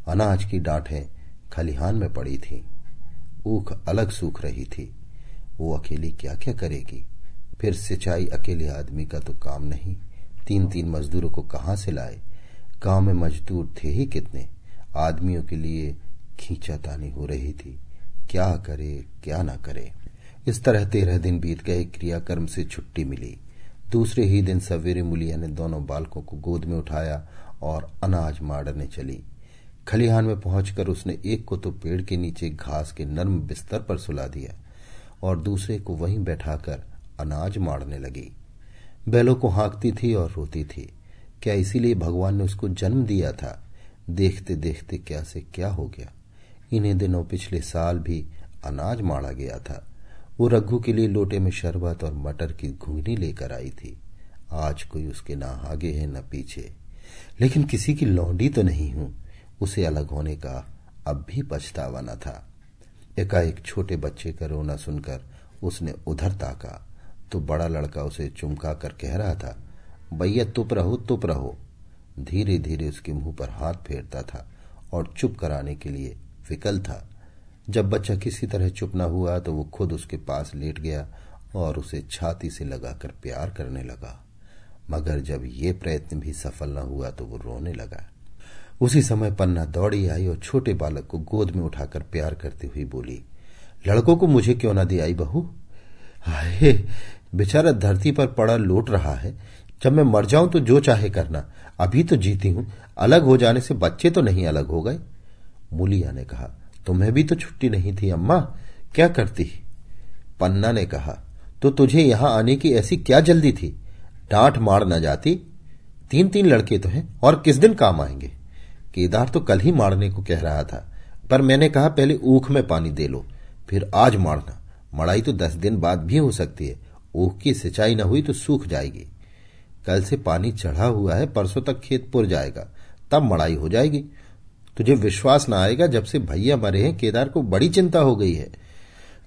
अनाज की डांठें खलिहान में पड़ी थीं, ऊख अलग सूख रही थी। वो अकेली क्या क्या करेगी? फिर सिंचाई अकेले आदमी का तो काम नहीं, 3-3 मजदूरों को कहां से लाए? गांव में मजदूर थे ही कितने? आदमियों के लिए खींचातानी हो रही थी, क्या करे क्या ना करे। इस तरह 13 दिन बीत गए। क्रियाकर्म से छुट्टी मिली। दूसरे ही दिन सवेरे मुलिया ने दोनों बालकों को गोद में उठाया और अनाज मारने चली। खलिहान में पहुंचकर उसने एक को तो पेड़ के नीचे घास के नर्म बिस्तर पर सुला दिया और दूसरे को वहीं बैठाकर अनाज मारने लगी। बैलों को हाँकती थी और रोती थी। क्या इसीलिए भगवान ने उसको जन्म दिया था? देखते देखते क्या से क्या हो गया। इन्हीं दिनों पिछले साल भी अनाज मारा गया था। वो रघु के लिए लोटे में शरबत और मटर की घुंघनी लेकर आई थी। आज कोई उसके ना आगे है न पीछे, लेकिन किसी की लौंडी तो नहीं हूं। उसे अलग होने का अब भी पछतावा न था। एकाएक छोटे बच्चे का रोना सुनकर उसने उधर ताका तो बड़ा लड़का उसे चुमका कर कह रहा था, भैया तुप रहो तुप रहो। धीरे धीरे उसके मुंह पर हाथ फेरता था और चुप कराने के लिए विकल था। जब बच्चा किसी तरह चुप न हुआ तो वो खुद उसके पास लेट गया और उसे छाती से लगाकर प्यार करने लगा। मगर जब ये प्रयत्न भी सफल न हुआ तो वो रोने लगा। उसी समय पन्ना दौड़ी आई और छोटे बालक को गोद में उठाकर प्यार करती हुई बोली, लड़कों को मुझे क्यों ना दे आई बहू? हाय, बेचारा धरती पर पड़ा लोट रहा है। जब मैं मर जाऊं तो जो चाहे करना, अभी तो जीती हूं। अलग हो जाने से बच्चे तो नहीं अलग हो गए। मुलिया ने कहा, तुम्हें भी तो छुट्टी नहीं थी अम्मा, क्या करती? पन्ना ने कहा, तो तुझे यहां आने की ऐसी क्या जल्दी थी? डांट मार न जाती? 3-3 लड़के तो हैं और किस दिन काम आएंगे? केदार तो कल ही मारने को कह रहा था, पर मैंने कहा पहले ऊख में पानी दे लो, फिर आज मारना। मड़ाई तो 10 दिन बाद भी हो सकती है। ऊख की सिंचाई न हुई तो सूख जाएगी। कल से पानी चढ़ा हुआ है, परसों तक खेत पुर जाएगा, तब मड़ाई हो जाएगी। तुझे विश्वास न आएगा, जब से भैया मरे हैं केदार को बड़ी चिंता हो गई है।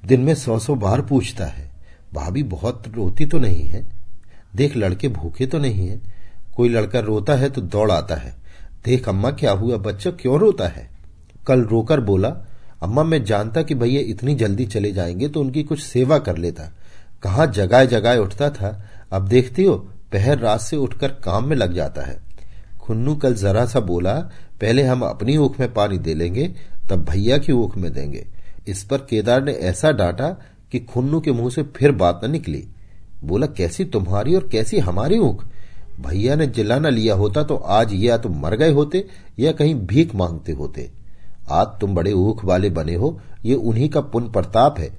दिन में 100 बार पूछता है, भाभी बहुत रोती तो नहीं है? देख लड़के भूखे तो नहीं है? कोई लड़का रोता है तो दौड़ आता है, देख अम्मा क्या हुआ, बच्चा क्यों रोता है? कल रोकर बोला, अम्मा मैं जानता कि भैया इतनी जल्दी चले जाएंगे तो उनकी कुछ सेवा कर लेता। कहां जगाए जगाए उठता था, अब देखती हो पहर रात से उठकर काम में लग जाता है। खुन्नू कल जरा सा बोला, पहले हम अपनी ऊख में पानी दे लेंगे तब भैया की ऊख में देंगे। इस पर केदार ने ऐसा डांटा कि खुन्नू के मुंह से फिर बात न निकली। बोला, कैसी तुम्हारी और कैसी हमारी ऊख? भैया ने जिला न लिया होता तो आज या तो मर गए होते या कहीं भीख मांगते होते। आज तुम बड़े ऊख वाले बने हो, ये उन्हीं का पुण्य प्रताप है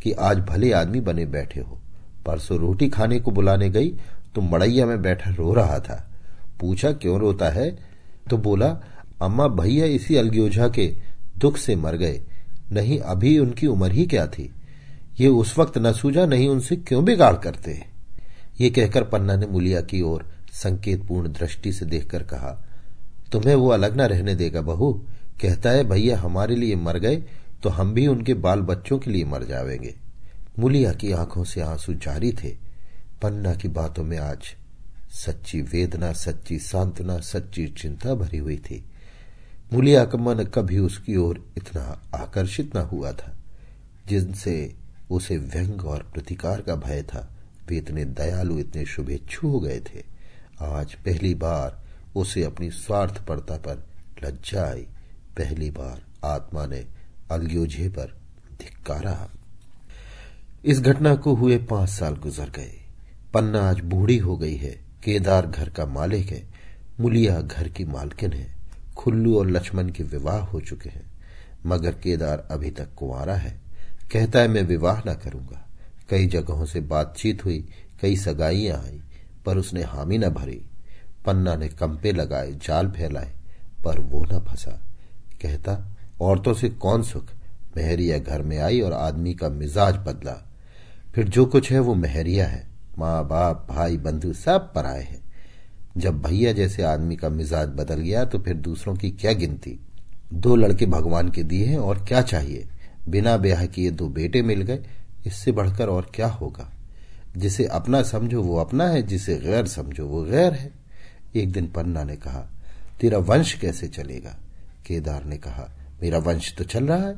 कि आज भले आदमी बने बैठे हो। परसों रोटी खाने को बुलाने गई तो मड़ैया में बैठा रो रहा था। पूछा क्यों रोता है, तो बोला, अम्मा भैया इसी अलग्योझा के दुख से मर गए, नहीं अभी उनकी उम्र ही क्या थी। ये उस वक्त न सूझा, नहीं उनसे क्यों बिगाड़ करते। ये कहकर पन्ना ने मुलिया की ओर संकेतपूर्ण दृष्टि से देखकर कहा, तुम्हें वो अलग न रहने देगा बहू। कहता है भैया हमारे लिए मर गए तो हम भी उनके बाल बच्चों के लिए मर जाएंगे। मुलिया की आंखों से आंसू जारी थे। पन्ना की बातों में आज सच्ची वेदना, सच्ची सांत्वना, सच्ची चिंता भरी हुई थी। मुलिया का मन कभी उसकी ओर इतना आकर्षित न हुआ था। जिनसे उसे व्यंग और प्रतिकार का भय था, वे इतने दयालु, इतने शुभेच्छु हो गए थे। आज पहली बार उसे अपनी स्वार्थपरता पर लज्जा आई। पहली बार आत्मा ने अलगोजे पर धिक्कारा। इस घटना को हुए 5 साल गुजर गए। पन्ना आज बूढ़ी हो गई है। केदार घर का मालिक है, मुलिया घर की मालकिन है। खुल्लू और लक्ष्मण के विवाह हो चुके हैं, मगर केदार अभी तक कुंवारा है। कहता है मैं विवाह न करूंगा। कई जगहों से बातचीत हुई, कई सगाइयां आई, पर उसने हामी न भरी। पन्ना ने कंपे लगाए, जाल फैलाए, पर वो न फंसा। कहता औरतों से कौन सुख। मेहरिया घर में आई और आदमी का मिजाज बदला। फिर जो कुछ है वो मेहरिया है। माँ बाप, भाई, बंधु सब पराए हैं। जब भैया जैसे आदमी का मिजाज बदल गया तो फिर दूसरों की क्या गिनती। 2 लड़के भगवान के दिए हैं और क्या चाहिए। बिना ब्याह किए 2 बेटे मिल गए, इससे बढ़कर और क्या होगा। जिसे अपना समझो वो अपना है, जिसे गैर समझो वो गैर है। एक दिन पन्ना ने कहा, तेरा वंश कैसे चलेगा। केदार ने कहा, मेरा वंश तो चल रहा है,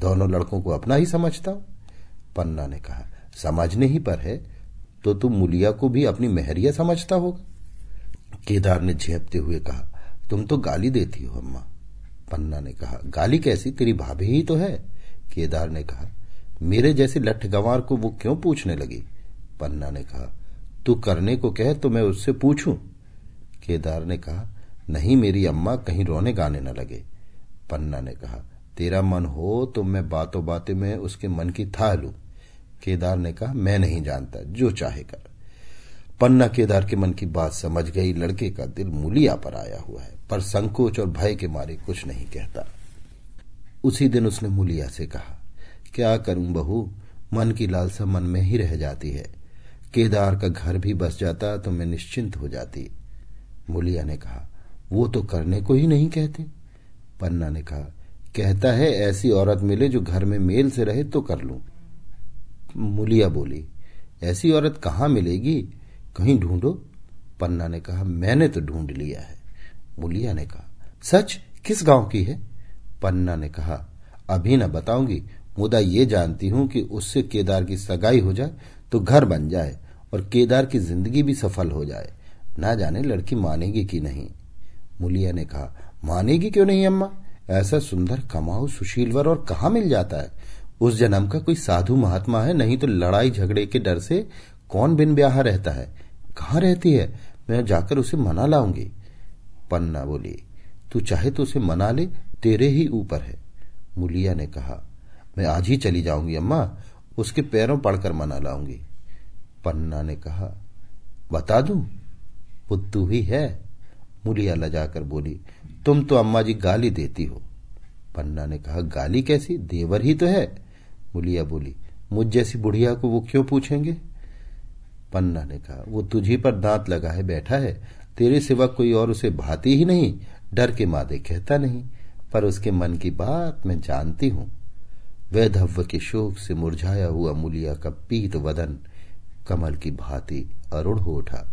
दोनों लड़कों को अपना ही समझता हूं। पन्ना ने कहा, समझने ही पर है तो तुम मुलिया को भी अपनी मेहरिया समझता होगा। केदार ने झेपते हुए कहा, तुम तो गाली देती हो अम्मा। पन्ना ने कहा, गाली कैसी, तेरी भाभी ही तो है। केदार ने कहा, मेरे जैसे लठ गंवार को वो क्यों पूछने लगी। पन्ना ने कहा, तू करने को कहे तो मैं उससे पूछूं। केदार ने कहा, नहीं मेरी अम्मा कहीं रोने गाने न लगे। पन्ना ने कहा, तेरा मन हो तो मैं बातों बातें में उसके मन की थाह लूं। केदार ने कहा, मैं नहीं जानता, जो चाहे कर। पन्ना केदार के मन की बात समझ गई। लड़के का दिल मुलिया पर आया हुआ है, पर संकोच और भय के मारे कुछ नहीं कहता। उसी दिन उसने मुलिया से कहा, क्या करूं बहू, मन की लालसा मन में ही रह जाती है। केदार का घर भी बस जाता तो मैं निश्चिंत हो जाती। मुलिया ने कहा, वो तो करने को ही नहीं कहते। पन्ना ने कहा, कहता है ऐसी औरत मिले जो घर में मेल से रहे तो कर लूं। मुलिया बोली, ऐसी औरत कहाँ मिलेगी, कहीं ढूंढो। पन्ना ने कहा, मैंने तो ढूंढ लिया है। मुलिया ने कहा, सच, किस गांव की है। पन्ना ने कहा, अभी न बताऊंगी, मुदा ये जानती हूं कि उससे केदार की सगाई हो जाए तो घर बन जाए और केदार की जिंदगी भी सफल हो जाए। ना जाने लड़की मानेगी कि नहीं। मुलिया ने कहा, मानेगी क्यों नहीं अम्मा, ऐसा सुंदर कमाऊ सुशीलवर और कहाँ मिल जाता है। उस जन्म का कोई साधु महात्मा है, नहीं तो लड़ाई झगड़े के डर से कौन बिन ब्याह रहता है। कहाँ रहती है, मैं जाकर उसे मना लाऊंगी। पन्ना बोली, तू चाहे तो उसे मना ले, तेरे ही ऊपर है। मुलिया ने कहा, मैं आज ही चली जाऊंगी अम्मा, उसके पैरों पड़कर मना लाऊंगी। पन्ना ने कहा, बता दूं, वो तू ही है। मुलिया लजाकर बोली, तुम तो अम्मा जी गाली देती हो। पन्ना ने कहा, गाली कैसी, देवर ही तो है। मुलिया बोली, मुझ जैसी बुढ़िया को वो क्यों पूछेंगे। पन्ना ने कहा, वो तुझी पर दांत लगाए बैठा है, तेरे सिवा कोई और उसे भाती ही नहीं, डर के मादे कहता नहीं, पर उसके मन की बात मैं जानती हूं। वैधव्य के शोक से मुरझाया हुआ मुलिया का पीत वदन कमल की भांति अरुण हो उठा।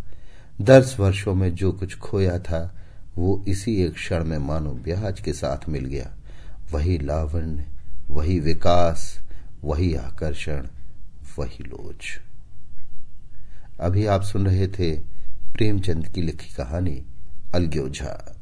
10 वर्षों में जो कुछ खोया था वो इसी एक क्षण में मानो ब्याज के साथ मिल गया। वही लावण्य, वही विकास, वही आकर्षण, वही लोच। अभी आप सुन रहे थे प्रेमचंद की लिखी कहानी अलगोजा।